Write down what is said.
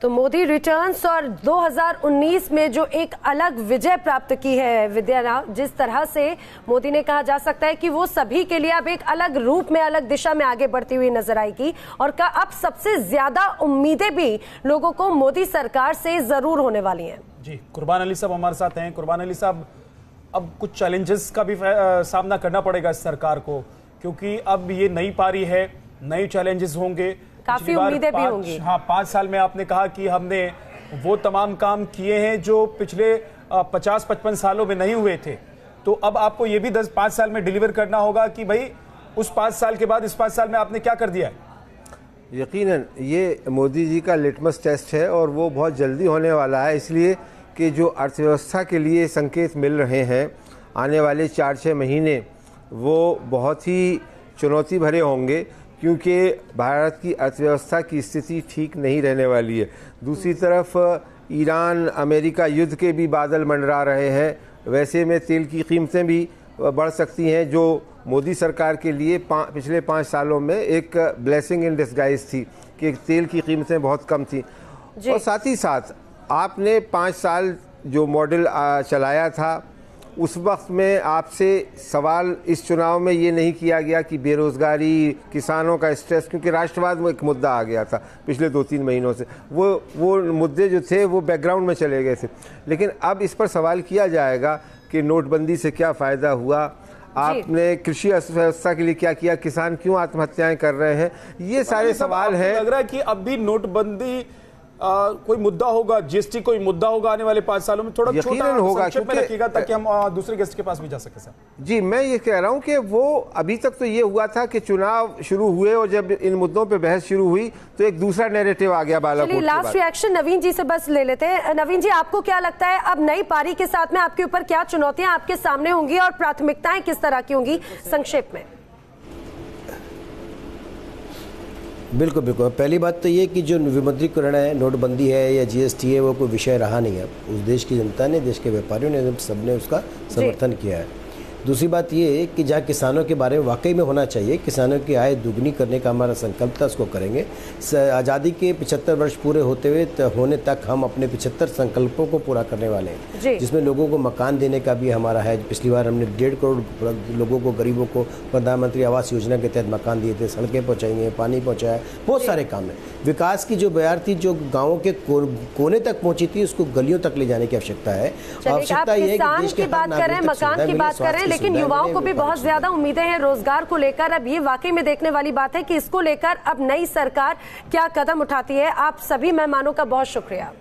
तो मोदी रिटर्न्स और 2019 में जो एक अलग विजय प्राप्त की है विद्या, जिस तरह से मोदी ने कहा जा सकता है कि वो सभी के लिए अब एक अलग रूप में, अलग दिशा में आगे बढ़ती हुई नजर आएगी और का अब सबसे ज्यादा उम्मीदें भी लोगों को मोदी सरकार से जरूर होने वाली हैं। जी, कुर्बान अली साहब हमारे साथ हैं। कुर्बान अली साहब, अब कुछ चैलेंजेस का भी सामना करना पड़ेगा इस सरकार को, क्योंकि अब ये नई पारी है, नए चैलेंजेस होंगे, काफी उम्मीदें भी होंगी। हाँ, 5 साल में आपने कहा कि हमने वो तमाम काम किए हैं जो पिछले 50-55 सालों में नहीं हुए थे। तो अब आपको ये भी 10-5 साल में डिलीवर करना होगा कि भाई उस 5 साल के बाद इस 5 साल में आपने क्या कर दिया है। यकीनन ये मोदी जी का लिटमस टेस्ट है और वो बहुत जल्दी होने वाला है, इसलिए कि जो अर्थव्यवस्था के लिए संकेत मिल रहे हैं आने वाले 4-6 महीने वो बहुत ही चुनौती भरे होंगे, क्योंकि भारत की अर्थव्यवस्था की स्थिति ठीक नहीं रहने वाली है। दूसरी तरफ ईरान अमेरिका युद्ध के भी बादल मंडरा रहे हैं। वैसे में तेल की कीमतें भी बढ़ सकती हैं, जो मोदी सरकार के लिए पिछले 5 सालों में एक ब्लेसिंग इन डिस्गाइज थी कि तेल की कीमतें बहुत कम थी। और साथ ही साथ आपने 5 साल जो मॉडल चलाया था, उस वक्त में आपसे सवाल इस चुनाव में ये नहीं किया गया कि बेरोज़गारी, किसानों का स्ट्रेस, क्योंकि राष्ट्रवाद में एक मुद्दा आ गया था पिछले 2-3 महीनों से, वो मुद्दे जो थे वो बैकग्राउंड में चले गए थे। लेकिन अब इस पर सवाल किया जाएगा कि नोटबंदी से क्या फ़ायदा हुआ, आपने कृषि अर्थव्यवस्था के लिए क्या किया, किसान क्यों आत्महत्याएं कर रहे हैं, ये सारे सवाल हैं। लग रहा है कि अब भी नोटबंदी कोई मुद्दा होगा, जीएसटी कोई मुद्दा होगा आने वाले 5 सालों में, थोड़ा छोटा होगा क्योंकि रखिएगा ताकि हम दूसरे गेस्ट के पास भी जा सके। सर जी, मैं ये कह रहा हूं कि वो अभी तक तो ये हुआ था कि चुनाव शुरू हुए और जब इन मुद्दों पे बहस शुरू हुई तो एक दूसरा नैरेटिव आ गया बालाकोट। लास्ट रिएक्शन नवीन जी से बस ले लेते हैं। नवीन जी, आपको क्या लगता है अब नई पारी के साथ में आपके ऊपर क्या चुनौतियां आपके सामने होंगी और प्राथमिकताएं किस तरह की होंगी, संक्षेप में? बिल्कुल बिल्कुल। पहली बात तो ये कि जो विमुद्रीकरण है, नोटबंदी है या जीएसटी है, वो कोई विषय रहा नहीं है। उस देश की जनता ने, देश के व्यापारियों ने, सबने उसका समर्थन किया है। दूसरी बात ये कि जहाँ किसानों के बारे में वाकई में होना चाहिए, किसानों की आय दुगनी करने का हमारा संकल्प था, उसको करेंगे। आज़ादी के 75 वर्ष पूरे होने तक हम अपने 75 संकल्पों को पूरा करने वाले हैं, जिसमें लोगों को मकान देने का भी हमारा है। पिछली बार हमने 1.5 करोड़ लोगों को, गरीबों को प्रधानमंत्री आवास योजना के तहत मकान दिए थे, सड़कें पहुँचाई, पानी पहुँचाया, बहुत सारे काम है। विकास की जो बयार थी, जो गाँवों के कोने तक पहुँची थी, उसको गलियों तक ले जाने की आवश्यकता है। आवश्यकता ये है कि देश के बात करें, मकान की बात करें, लेकिन युवाओं को भी बहुत ज्यादा उम्मीदें हैं रोजगार को लेकर। अब ये वाकई में देखने वाली बात है कि इसको लेकर अब नई सरकार क्या कदम उठाती है। आप सभी मेहमानों का बहुत शुक्रिया।